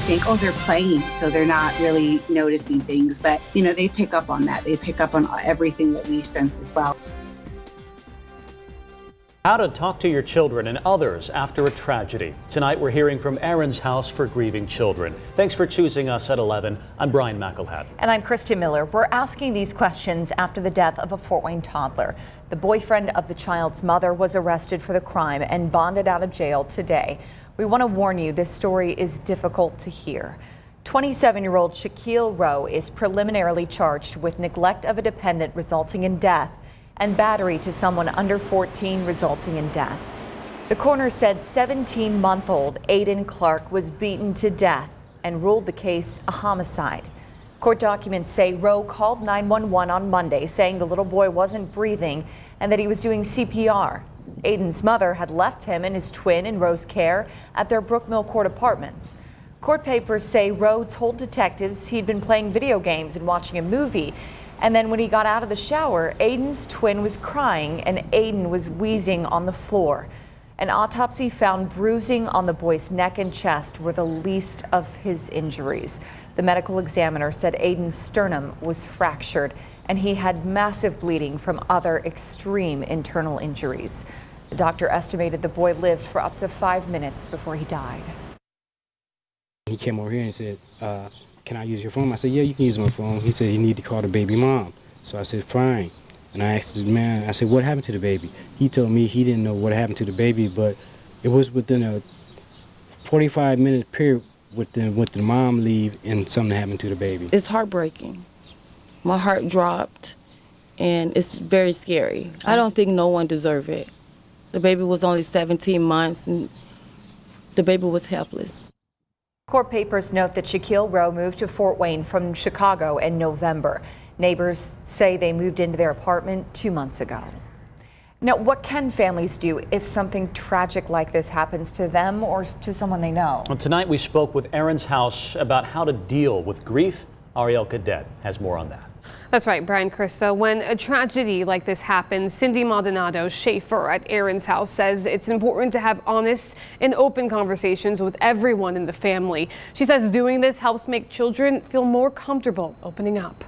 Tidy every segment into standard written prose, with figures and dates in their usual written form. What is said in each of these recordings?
think, oh, they're playing, so they're not really noticing things. But, they pick up on that. They pick up on everything that we sense as well. How to talk to your children and others after a tragedy. Tonight, we're hearing from Aaron's House for Grieving Children. Thanks for choosing us at 11. I'm Brian McElhat. And I'm Kristen Miller. We're asking these questions after the death of a Fort Wayne toddler. The boyfriend of the child's mother was arrested for the crime and bonded out of jail today. We want to warn you, this story is difficult to hear. 27-year-old Shaquille Rowe is preliminarily charged with neglect of a dependent resulting in death and battery to someone under 14 resulting in death. The coroner said 17-month-old Aiden Clark was beaten to death and ruled the case a homicide. Court documents say Rowe called 911 on Monday saying the little boy wasn't breathing and that he was doing CPR. Aiden's mother had left him and his twin in Rowe's care at their Brookmill Court apartments. Court papers say Rowe told detectives he'd been playing video games and watching a movie. And then when he got out of the shower, Aiden's twin was crying and Aiden was wheezing on the floor. An autopsy found bruising on the boy's neck and chest were the least of his injuries. The medical examiner said Aiden's sternum was fractured and he had massive bleeding from other extreme internal injuries. The doctor estimated the boy lived for up to 5 minutes before he died. He came over here and said, can I use your phone? I said, yeah, you can use my phone. He said, you need to call the baby mom. So I said, fine. And I asked the man, I said, what happened to the baby? He told me he didn't know what happened to the baby, but it was within a 45-minute period with the mom leave and something happened to the baby. It's heartbreaking. My heart dropped, and it's very scary. I don't think no one deserved it. The baby was only 17 months, and the baby was helpless. Court papers note that Shaquille Rowe moved to Fort Wayne from Chicago in November. Neighbors say they moved into their apartment 2 months ago. Now, what can families do if something tragic like this happens to them or to someone they know? Well, tonight we spoke with Aaron's House about how to deal with grief. Ariel Cadet has more on that. That's right, Brian, Krista. When a tragedy like this happens, Cindy Maldonado Schaefer at Aaron's House says it's important to have honest and open conversations with everyone in the family. She says doing this helps make children feel more comfortable opening up.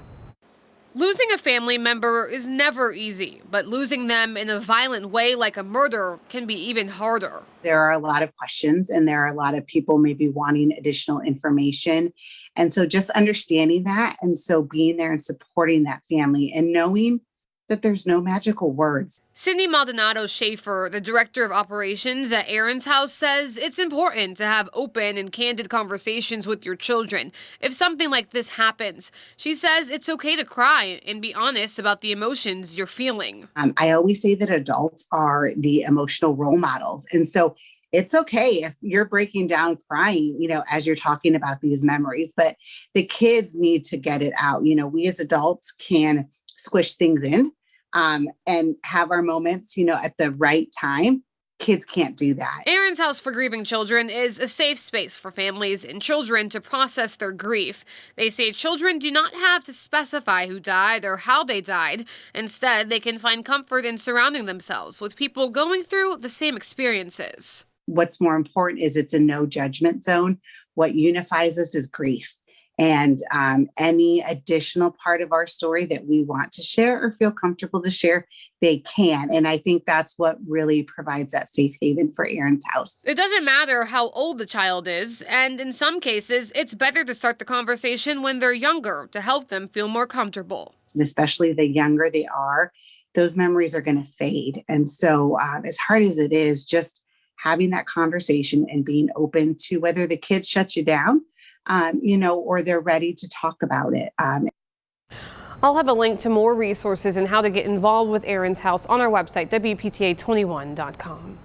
Losing a family member is never easy, but losing them in a violent way like a murder can be even harder. There are a lot of questions and there are a lot of people maybe wanting additional information. And so just understanding that and so being there and supporting that family and knowing that there's no magical words. Cindy Maldonado Schaefer, the director of operations at Aaron's House, says it's important to have open and candid conversations with your children if something like this happens. She says it's okay to cry and be honest about the emotions you're feeling. I always say that adults are the emotional role models. And so it's okay if you're breaking down crying, as you're talking about these memories, but the kids need to get it out. We as adults can squish things in and have our moments, at the right time. Kids can't do that. Aaron's House for Grieving Children is a safe space for families and children to process their grief. They say children do not have to specify who died or how they died. Instead, they can find comfort in surrounding themselves with people going through the same experiences. What's more important is it's a no judgment zone. What unifies us is grief. And any additional part of our story that we want to share or feel comfortable to share, they can. And I think that's what really provides that safe haven for Aaron's House. It doesn't matter how old the child is. And in some cases, it's better to start the conversation when they're younger to help them feel more comfortable. And especially the younger they are, those memories are going to fade. And so as hard as it is, just having that conversation and being open to whether the kids shut you down, or they're ready to talk about it. I'll have a link to more resources and how to get involved with Aaron's House on our website, WPTA21.com.